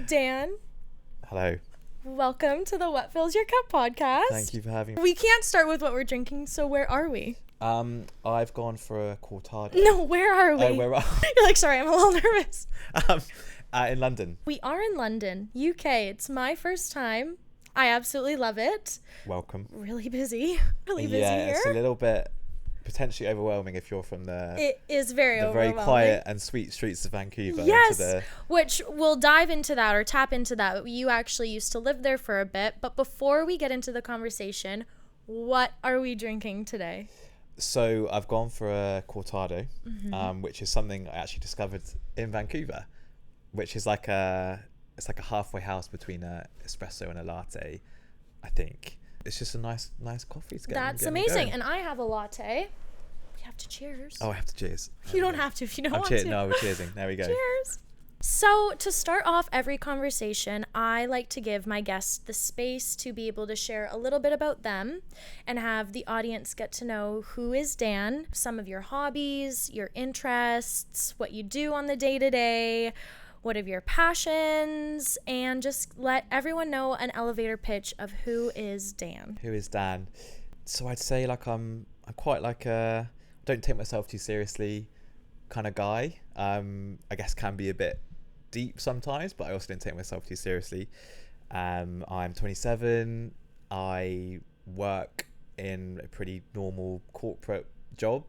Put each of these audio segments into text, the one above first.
Dan, Hello. welcome to the What Fills Your Cup podcast. Thank you for having me. We can't start with what we're drinking, so where are we? I've gone for a Cortado. No, where are we? Oh, where are You're like, sorry, I'm a little nervous. in London. We are in London, UK. It's my first time. I absolutely love it. Welcome. Really busy. Really busy Yeah, here. it's a little bit potentially overwhelming if you're from It is very the overwhelming. very quiet and sweet streets of Vancouver. Yes, which we'll dive into that or tap into that. You actually used to live there for a bit, but before we get into the conversation, what are we drinking today? So I've gone for a Cortado, which is something I actually discovered in Vancouver, which is like it's like a halfway house between a espresso and a latte, I think. It's just a nice coffee to get. That's amazing. And I have a latte. We have to cheers. Oh, I have to cheers. You don't have to if you don't want to. No, we're cheersing. There we go. Cheers. So to start off every conversation, I like to give my guests the space to be able to share a little bit about them and have the audience get to know who is Dan, some of your hobbies, your interests, what you do on the day-to-day, what are your passions, and just let everyone know an elevator pitch of who is Dan. Who is Dan? So I'd say like I'm quite like a don't take myself too seriously kind of guy. I guess can be a bit deep sometimes, but I also don't take myself too seriously. I'm 27. I work in a pretty normal corporate job.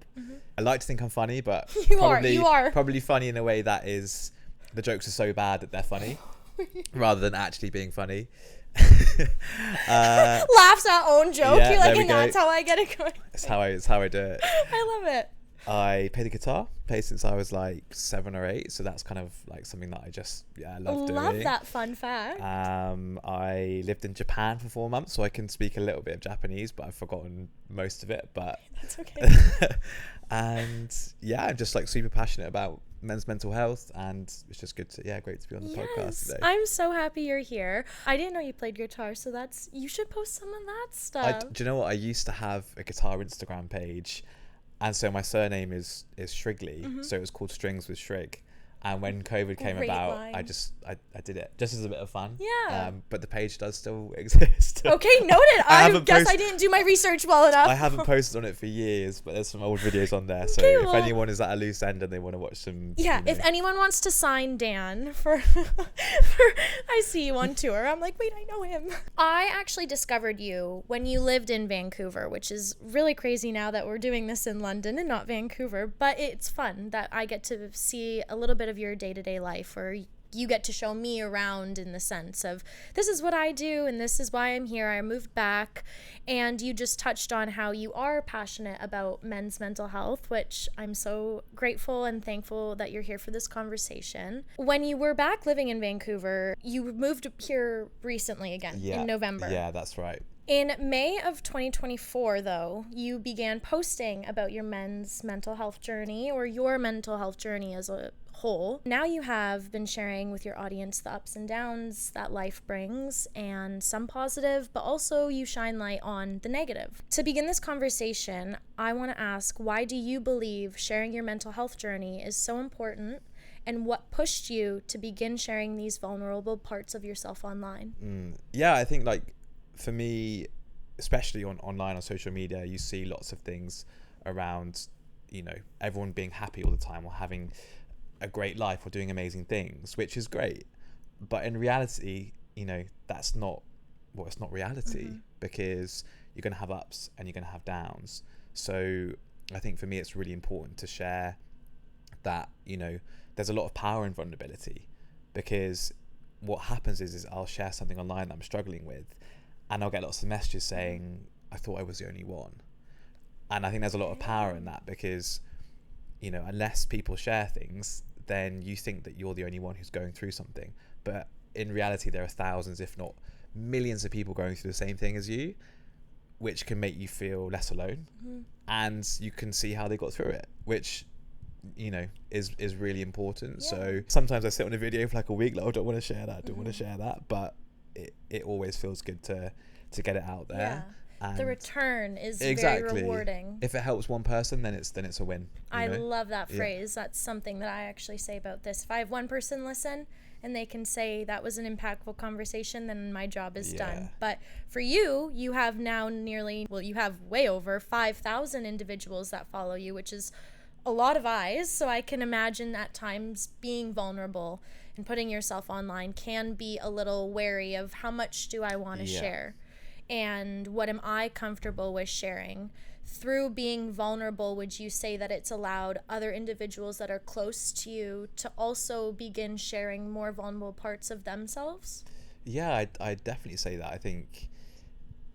I like to think I'm funny, but You are probably funny in a way that is the jokes are so bad that they're funny rather than actually being funny. Laughs at own joke. Yeah, You're like, there we and go. that's how I get it going. It's how I do it. I love it. I play the guitar, since I was like 7 or 8, so that's kind of like something that I love doing. Love that fun fact. I lived in Japan for 4 months, so I can speak a little bit of Japanese, but I've forgotten most of it. But That's okay. and yeah, I'm just like super passionate about men's mental health, and it's just great to be on the podcast today. I'm so happy you're here. I didn't know you played guitar, so you should post some of that stuff. Do you know what? I used to have a guitar Instagram page. And so my surname is Shrigley, so it was called Strings with Shrig. And when COVID came Great about, line. I did it just as a bit of fun. Yeah. But the page does still exist. Okay, noted. I guess I didn't do my research well enough. I haven't posted on it for years, but there's some old videos on there. So Okay, if well, anyone is at a loose end and they want to watch some, yeah, if anyone wants to sign Dan for I see you on tour. I'm like, wait, I know him. I actually discovered you when you lived in Vancouver, which is really crazy now that we're doing this in London and not Vancouver. But it's fun that I get to see a little bit of your day-to-day life, or you get to show me around in the sense of this is what I do and this is why I'm here. I moved back, and you just touched on how you are passionate about men's mental health, which I'm so grateful and thankful that you're here for this conversation. When you were back living in Vancouver, you moved here recently again in November. Yeah, that's right. In May of 2024, though, you began posting about your men's mental health journey, or your mental health journey as a whole. Now you have been sharing with your audience the ups and downs that life brings, and some positive, but also you shine light on the negative. To begin this conversation, I want to ask, why do you believe sharing your mental health journey is so important, and what pushed you to begin sharing these vulnerable parts of yourself online? Yeah, I think like for me, especially online on social media, you see lots of things around, everyone being happy all the time or having a great life or doing amazing things, which is great. But in reality, that's not it's not reality, because you're going to have ups and you're going to have downs. So I think for me, it's really important to share that, there's a lot of power in vulnerability, because what happens is I'll share something online that I'm struggling with, and I'll get lots of messages saying, I thought I was the only one. And I think there's a lot of power in that, because, unless people share things, then you think that you're the only one who's going through something. But in reality, there are thousands, if not millions of people going through the same thing as you, which can make you feel less alone. And you can see how they got through it, which, is really important. Yeah. So sometimes I sit on a video for like a week, like, I don't want to share that, but it always feels good to get it out there. And the return is very rewarding. If it helps one person, then it's a win. I love that phrase. That's something that I actually say about this. If I have one person listen and they can say that was an impactful conversation, then my job is Yeah. done. But for you, you have now you have way over 5,000 individuals that follow you, which is a lot of eyes. So I can imagine at times being vulnerable and putting yourself online can be a little wary of how much do I want to share, and what am I comfortable with sharing. Through being vulnerable, would you say that it's allowed other individuals that are close to you to also begin sharing more vulnerable parts of themselves? Yeah, I definitely say that. I think,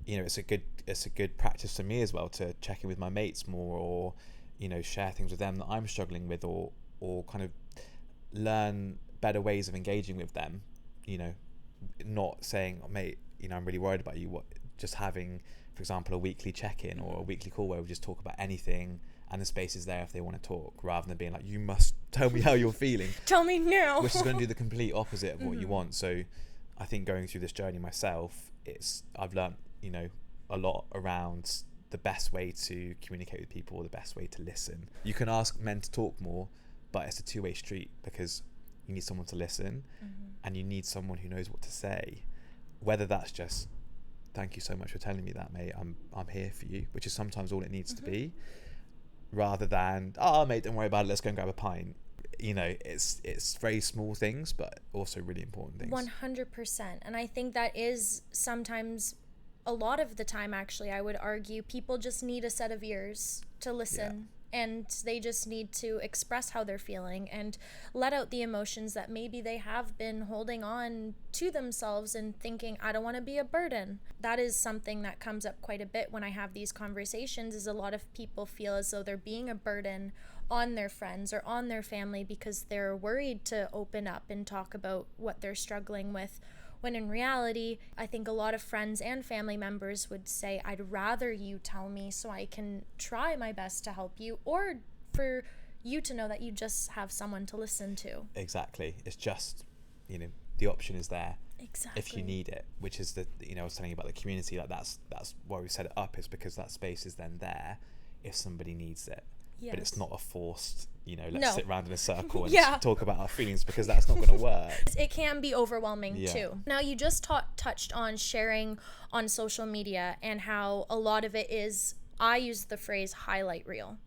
it's a good practice for me as well to check in with my mates more, or share things with them that I'm struggling with, or kind of learn better ways of engaging with them. Not saying, oh, mate, I'm really worried about you. Just having, for example, a weekly check-in or a weekly call where we just talk about anything, and the space is there if they want to talk, rather than being like, you must tell me how you're feeling. Tell me now. Which is going to do the complete opposite of what you want. So I think going through this journey myself, I've learned, a lot around the best way to communicate with people, or the best way to listen. You can ask men to talk more, but it's a two-way street, because you need someone to listen, and you need someone who knows what to say. Whether that's just, thank you so much for telling me that, mate, I'm here for you, which is sometimes all it needs to be, rather than, oh, mate, don't worry about it, let's go and grab a pint. It's very small things, but also really important things. 100%. And I think that is sometimes, a lot of the time actually, I would argue, people just need a set of ears to listen. And they just need to express how they're feeling and let out the emotions that maybe they have been holding on to themselves and thinking, I don't want to be a burden. That is something that comes up quite a bit when I have these conversations, is a lot of people feel as though they're being a burden on their friends or on their family because they're worried to open up and talk about what they're struggling with. When in reality, I think a lot of friends and family members would say, I'd rather you tell me so I can try my best to help you, or for you to know that you just have someone to listen to. Exactly. It's just, the option is there. Exactly. If you need it, which is I was telling you about the community, like that's why we set it up, is because that space is then there if somebody needs it. Yes. But it's not a forced, let's sit around in a circle and talk about our feelings, because that's not going to work. It can be overwhelming too. Now, you just touched on sharing on social media, and how a lot of it is, I use the phrase highlight reel,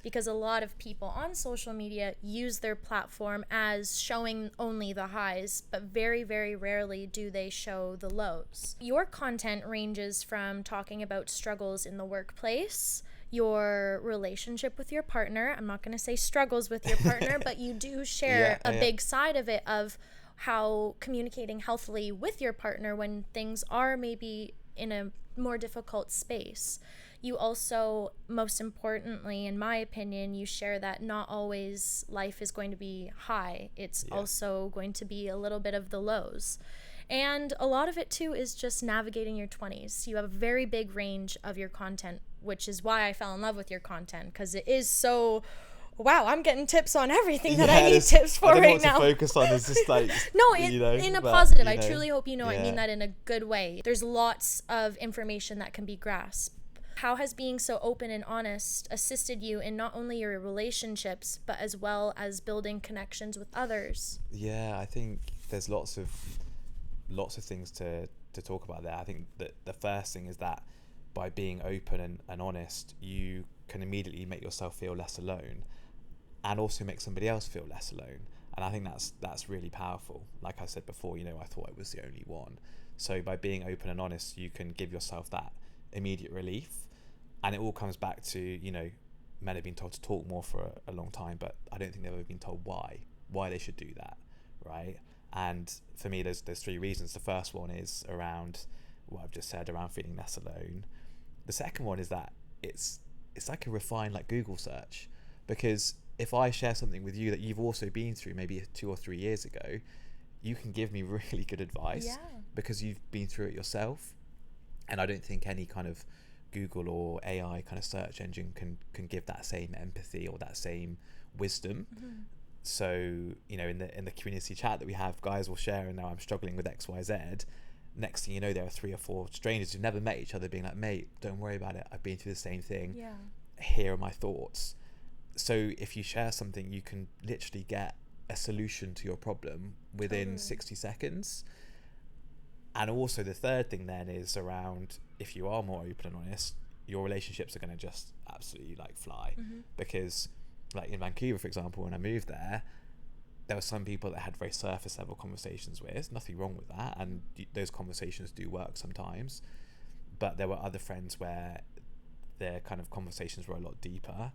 because a lot of people on social media use their platform as showing only the highs, but very, very rarely do they show the lows. Your content ranges from talking about struggles in the workplace, your relationship with your partner. I'm not going to say struggles with your partner, but you do share a big side of it, of how communicating healthily with your partner when things are maybe in a more difficult space. You also, most importantly, in my opinion, you share that not always life is going to be high. It's also going to be a little bit of the lows. And a lot of it too is just navigating your 20s. You have a very big range of your content, which is why I fell in love with your content, because it is so, wow, I'm getting tips on everything that I need tips for right now. I don't want to focus on is just like, no, in a positive. I truly hope I mean that in a good way. There's lots of information that can be grasped. How has being so open and honest assisted you in not only your relationships, but as well as building connections with others? Yeah, I think there's lots of things to talk about there. I think that the first thing is that by being open and honest, you can immediately make yourself feel less alone, and also make somebody else feel less alone. And I think that's really powerful. Like I said before, I thought I was the only one. So by being open and honest, you can give yourself that immediate relief. And it all comes back to, men have been told to talk more for a long time, but I don't think they've ever been told why they should do that, right? And for me, there's three reasons. The first one is around what I've just said, around feeling less alone. The second one is that it's like a refined like Google search, because if I share something with you that you've also been through maybe 2 or 3 years ago, you can give me really good advice because you've been through it yourself. And I don't think any kind of Google or AI kind of search engine can give that same empathy or that same wisdom. So, in the community chat that we have, guys will share, and now I'm struggling with XYZ. Next thing you know, there are 3 or 4 strangers who've never met each other being like, mate, don't worry about it. I've been through the same thing. Here are my thoughts. So if you share something, you can literally get a solution to your problem within 60 seconds. And also the third thing then is around, if you are more open and honest, your relationships are going to just absolutely like fly. Because like in Vancouver, for example, when I moved there were some people that I had very surface level conversations with. There's nothing wrong with that, and those conversations do work sometimes. But there were other friends where their kind of conversations were a lot deeper,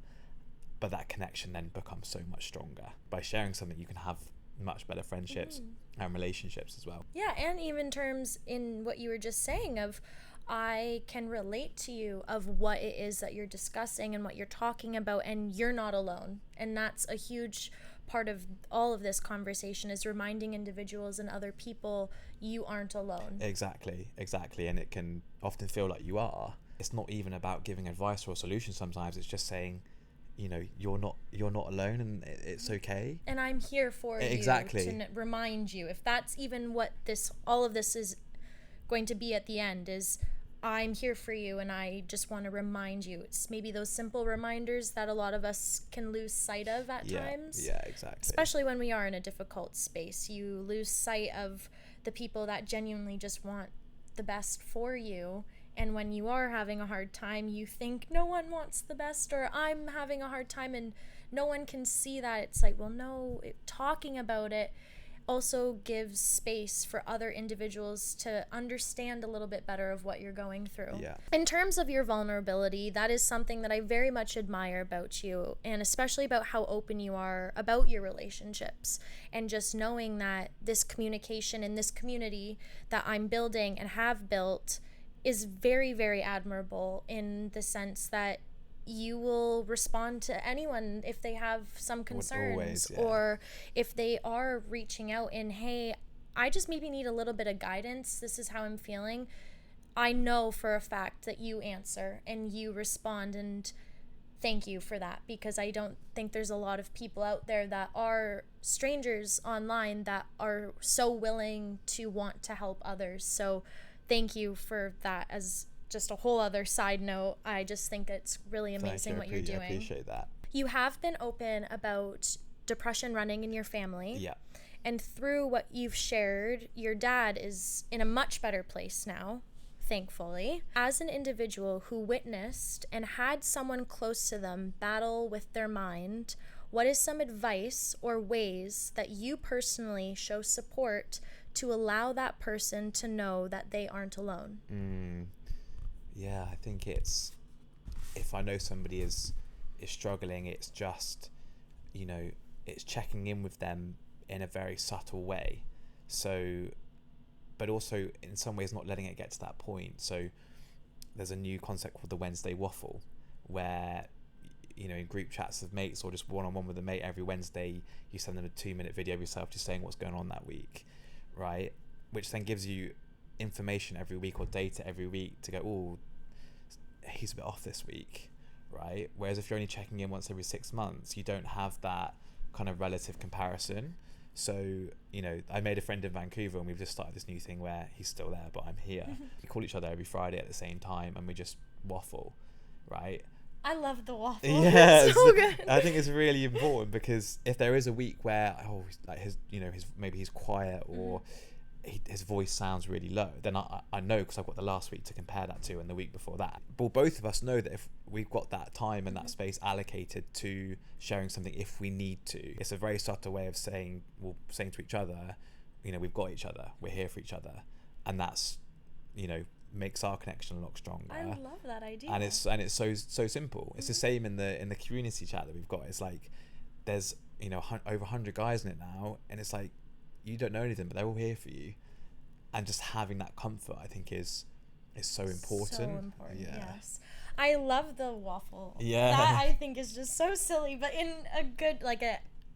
but that connection then becomes so much stronger. By sharing something, you can have much better friendships and relationships as well. Yeah, and even terms in what you were just saying of, I can relate to you of what it is that you're discussing and what you're talking about, and you're not alone. And that's a huge part of all of this conversation, is reminding individuals and other people you aren't alone. Exactly. And it can often feel like you are. It's not even about giving advice or a solution sometimes. It's just saying, you know, you're not alone, and it's okay. And I'm here for you to remind you. If that's even what all of this is going to be at the end, is I'm here for you, and I just want to remind you. It's maybe those simple reminders that a lot of us can lose sight of at times. Yeah, exactly. Especially when we are in a difficult space. You lose sight of the people that genuinely just want the best for you. And when you are having a hard time, you think no one wants the best, or I'm having a hard time and no one can see that. It's like, well, no, talking about it also gives space for other individuals to understand a little bit better of what you're going through. Yeah. In terms of your vulnerability, that is something that I very much admire about you, and especially about how open you are about your relationships, and just knowing that this communication in this community that I'm building and have built is very, very admirable, in the sense that you will respond to anyone if they have some concerns. Always, yeah. Or if they are reaching out in, hey, I just maybe need a little bit of guidance, this is how I'm feeling. I know for a fact that you answer and you respond, and thank you for that, because I don't think there's a lot of people out there that are strangers online that are so willing to want to help others. So thank you for that. As just a whole other side note, I just think it's really amazing what you're doing. I appreciate that. You have been open about depression running in your family. Yeah. And through what you've shared, your dad is in a much better place now, thankfully. As an individual who witnessed and had someone close to them battle with their mind, what is some advice or ways that you personally show support to allow that person to know that they aren't alone? Yeah, I think it's, if I know somebody is struggling, it's just, you know, it's checking in with them in a very subtle way. So, but also in some ways not letting it get to that point. So there's a new concept called the Wednesday waffle, where, you know, in group chats of mates or just one-on-one with a mate, every Wednesday you send them a 2-minute video of yourself just saying what's going on that week, right? Which then gives you information every week, or data every week, to go, oh, he's a bit off this week, right? Whereas if you're only checking in once every 6 months, you don't have that kind of relative comparison. So, you know, I made a friend in Vancouver, and we've just started this new thing where he's still there but I'm here. We call each other every Friday at the same time, and we just waffle, right? I love the waffle. Yeah, it's so good. I think it's really important, because if there is a week where like his, you know, his, maybe he's quiet, or his voice sounds really low, then I know, because I've got the last week to compare that to, and the week before that. But both of us know that if we've got that time and that space allocated to sharing something if we need to, it's a very subtle way of saying to each other, you know, we've got each other, we're here for each other, and that's, you know, makes our connection a lot stronger. I love that idea. And it's so simple. It's the same in the community chat that we've got. It's like there's, you know, over 100 guys in it now, and it's like, you don't know anything, but they're all here for you. And just having that comfort, I think, is so important. So important, yes. I love the waffle. Yeah. That, I think, is just so silly, but in a good,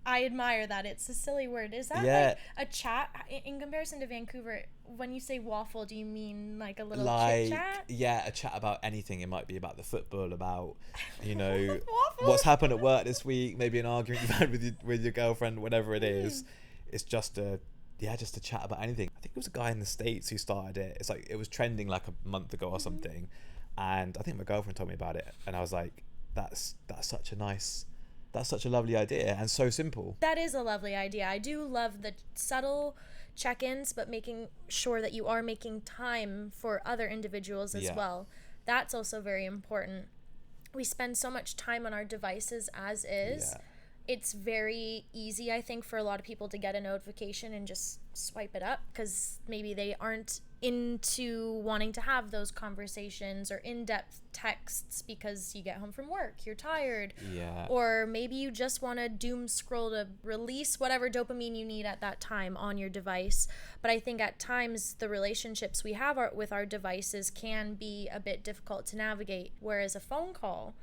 I admire that. It's a silly word. Is that like a chat? In comparison to Vancouver, when you say waffle, do you mean like a little chit chat? Yeah, a chat about anything. It might be about the football, about, you know, what's happened at work this week, maybe an argument you've had with your girlfriend, whatever it is. It's just a chat about anything. I think it was a guy in the States who started it. It's like, it was trending like a month ago or something. And I think my girlfriend told me about it. And I was like, that's such a nice That's such a lovely idea and so simple. That is a lovely idea. I do love the subtle check-ins, but making sure that you are making time for other individuals as well. That's also very important. We spend so much time on our devices as is. Yeah. It's very easy, I think, for a lot of people to get a notification and just swipe it up because maybe they aren't into wanting to have those conversations or in-depth texts because you get home from work, you're tired, or maybe you just want to doom scroll to release whatever dopamine you need at that time on your device. But I think at times the relationships we have with our devices can be a bit difficult to navigate, whereas a phone call,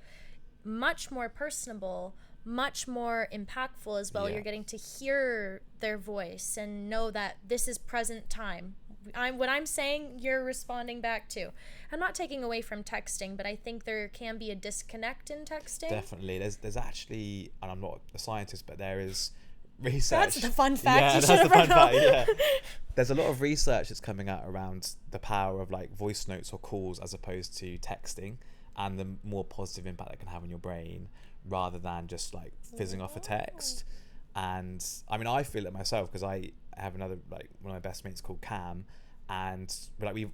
much more personable, much more impactful as well. You're getting to hear their voice and know that this is present time. What I'm saying, you're responding back to. I'm not taking away from texting, but I think there can be a disconnect in texting. Definitely. There's actually, and I'm not a scientist, but there is research. That's the fun fact. Yeah, you that's the fun fact. Yeah. There's a lot of research that's coming out around the power of like voice notes or calls as opposed to texting, and the more positive impact that can have on your brain rather than just like fizzing off a text. And I mean, I feel it myself because I have another, like one of my best mates called Cam, and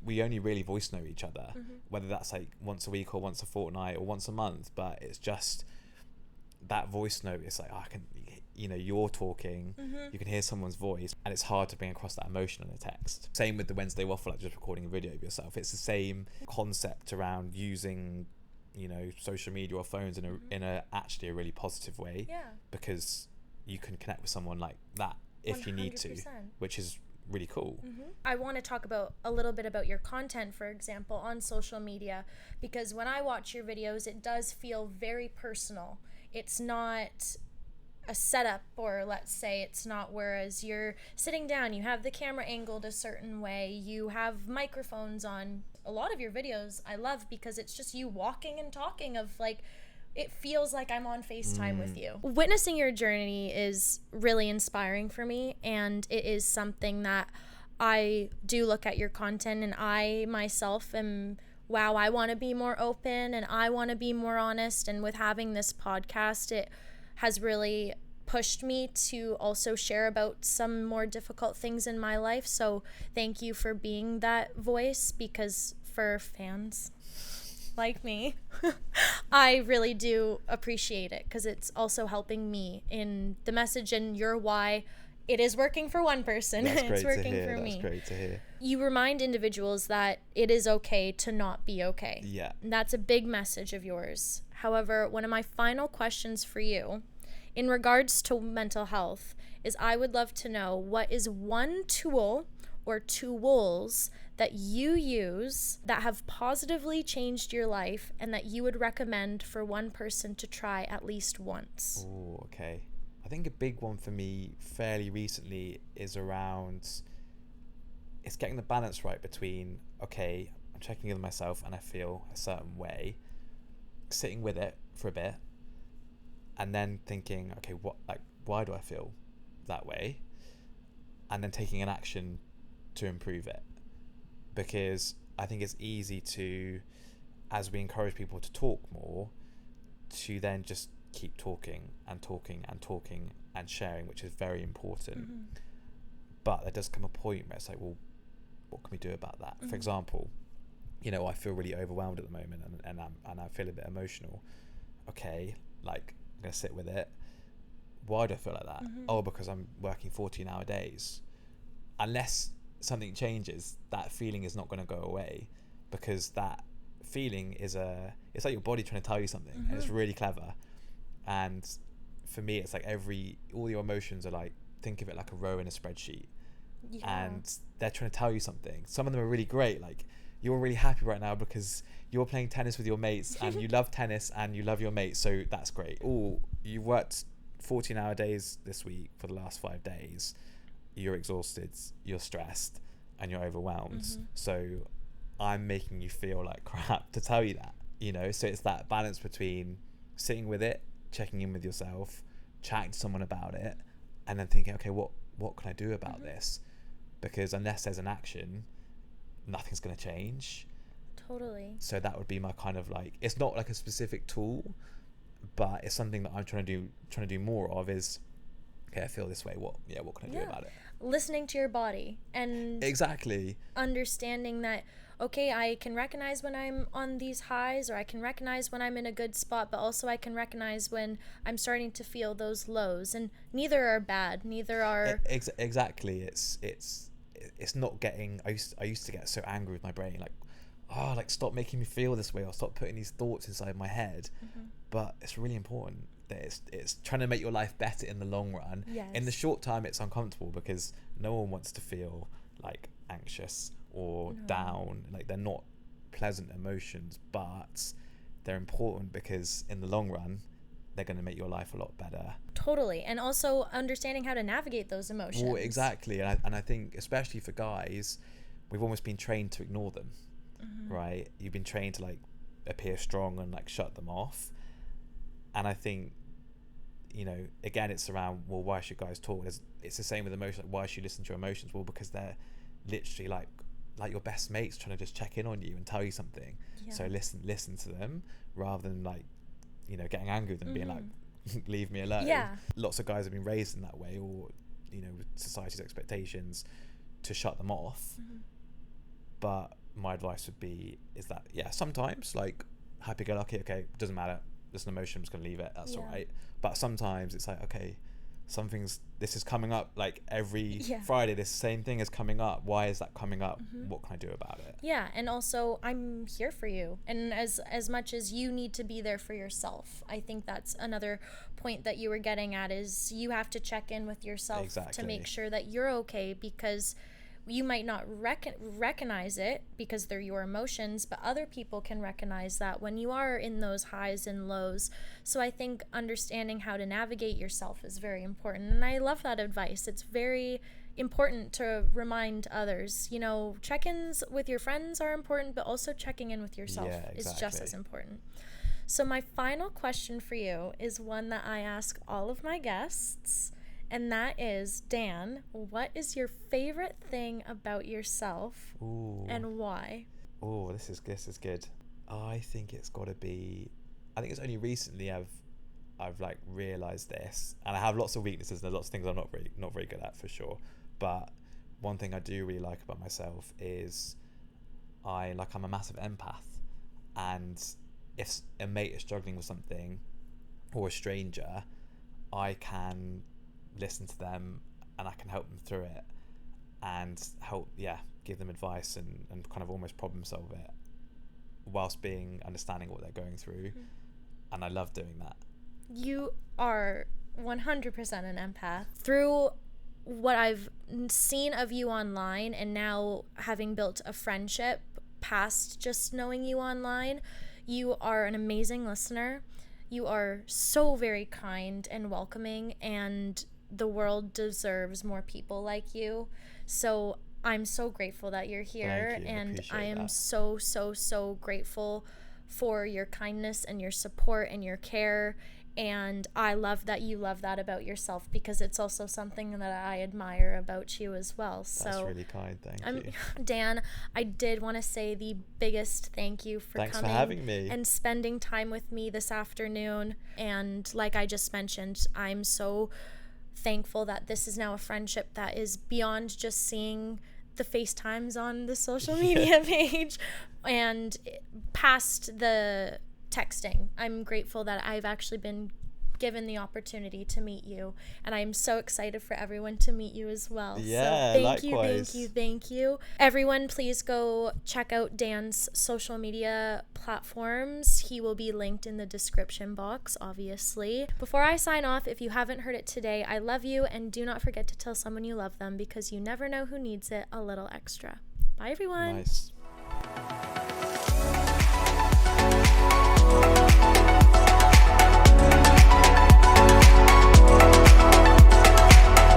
we only really voice note each other, whether that's like once a week or once a fortnight or once a month, but it's just that voice note. It's like, I can, you know, you're talking, you can hear someone's voice, and it's hard to bring across that emotion in a text. Same with the Wednesday Waffle, like just recording a video of yourself. It's the same concept around using, you know, social media or phones in a actually a really positive way, because you can connect with someone like that if 100%. You need to, which is really cool. I want to talk about a little bit about your content, for example, on social media, because when I watch your videos, it does feel very personal. It's not a setup, or let's say it's not, whereas you're sitting down, you have the camera angled a certain way, you have microphones on. A lot of your videos I love because it's just you walking and talking of like, it feels like I'm on FaceTime with you. Witnessing your journey is really inspiring for me, and it is something that I do look at your content and I myself am, wow, I want to be more open and I want to be more honest. And with having this podcast, it has really pushed me to also share about some more difficult things in my life. So thank you for being that voice, because for fans like me, I really do appreciate it, because it's also helping me in the message and your why. It is working for one person. It's working for me. That's great to hear. You remind individuals that it is okay to not be okay. Yeah. And that's a big message of yours. However, one of my final questions for you in regards to mental health is, I would love to know, what is one tool or tools that you use that have positively changed your life and that you would recommend for one person to try at least once? Oh, okay. I think a big one for me fairly recently is around, it's getting the balance right between, okay, I'm checking in with myself and I feel a certain way, sitting with it for a bit, and then thinking, okay, why do I feel that way? And then taking an action to improve it. Because I think it's easy to, as we encourage people to talk more, to then just keep talking and talking and talking and sharing, which is very important. But there does come a point where it's like, well, what can we do about that? For example, you know, I feel really overwhelmed at the moment, and I feel a bit emotional. Okay, like, I'm gonna sit with it. Why do I feel like that? Oh, because I'm working 14-hour days. Unless something changes, that feeling is not going to go away, because that feeling is it's like your body trying to tell you something, and it's really clever. And for me, it's like all your emotions are like, think of it like a row in a spreadsheet, and they're trying to tell you something. Some of them are really great, like you're really happy right now because you're playing tennis with your mates and you love tennis and you love your mates, so that's great. Oh, you worked 14-hour days this week for the last 5 days, you're exhausted, you're stressed, and you're overwhelmed. So I'm making you feel like crap to tell you that, you know. So it's that balance between sitting with it, checking in with yourself, chatting to someone about it, and then thinking, okay, what can I do about this? Because unless there's an action, nothing's going to change. Totally. So that would be my kind of like, it's not like a specific tool, but it's something that I'm trying to do more of. Is, okay, I feel this way, what can I do about it? Listening to your body and exactly understanding that, okay, I can recognize when I'm on these highs, or I can recognize when I'm in a good spot, but also I can recognize when I'm starting to feel those lows, and neither are bad, neither are exactly. It's not getting, I used to get so angry with my brain, like, oh, like, stop making me feel this way, or stop putting these thoughts inside my head. But it's really important that it's trying to make your life better in the long run. In the short time, it's uncomfortable because no one wants to feel like anxious or down. Like, they're not pleasant emotions, but they're important because in the long run they're going to make your life a lot better. Totally. And also understanding how to navigate those emotions. Well, exactly. And I think especially for guys, we've almost been trained to ignore them. Right? You've been trained to, like, appear strong and, like, shut them off. And I think, you know, again, it's around, well, why should guys talk? It's the same with emotions. Like, why should you listen to your emotions? Well, because they're literally like your best mates trying to just check in on you and tell you something. So listen to them rather than, like, you know, getting angry with them, being like, leave me alone. Lots of guys have been raised in that way, or, you know, with society's expectations to shut them off. But my advice would be is that, sometimes, like, happy-go-lucky, okay, doesn't matter, there's an emotion, I'm just gonna leave it, that's all right. But sometimes it's like, okay, this is coming up, like, every Friday, this same thing is coming up. Why is that coming up? What can I do about it? And also, I'm here for you, and as much as you need to be there for yourself. I think that's another point that you were getting at, is you have to check in with yourself to make sure that you're okay, because you might not recognize it because they're your emotions, but other people can recognize that when you are in those highs and lows. So I think understanding how to navigate yourself is very important. And I love that advice. It's very important to remind others. You know, check-ins with your friends are important, but also checking in with yourself is just as important. So my final question for you is one that I ask all of my guests. And that is, Dan, what is your favorite thing about yourself? And why? Oh, this is good. I think it's got to be, I think it's only recently I've like realized this, and I have lots of weaknesses and lots of things I'm not very good at, for sure. But one thing I do really like about myself is I'm a massive empath, and if a mate is struggling with something, or a stranger, I can listen to them and I can help them through it and give them advice and kind of almost problem solve it whilst being understanding what they're going through. And I love doing that. You are 100% an empath. Through what I've seen of you online, and now having built a friendship past just knowing you online, you are an amazing listener. You are so very kind and welcoming, and the world deserves more people like you. So I'm so grateful that you're here. Thank you. And I am that. so grateful for your kindness and your support and your care. And I love that you love that about yourself, because it's also something that I admire about you as well. That's really kind. Thank you. Dan, I did want to say the biggest thank you for Thanks coming for having me and spending time with me this afternoon. And like I just mentioned, I'm so thankful that this is now a friendship that is beyond just seeing the FaceTimes on the social media page and past the texting. I'm grateful that I've actually been given the opportunity to meet you, and I'm so excited for everyone to meet you as well. Yeah, so likewise. Thank you. Everyone, please go check out Dan's social media platforms. He will be linked in the description box, obviously. Before I sign off, if you haven't heard it today, I love you, and do not forget to tell someone you love them, because you never know who needs it a little extra. Bye, everyone. Nice.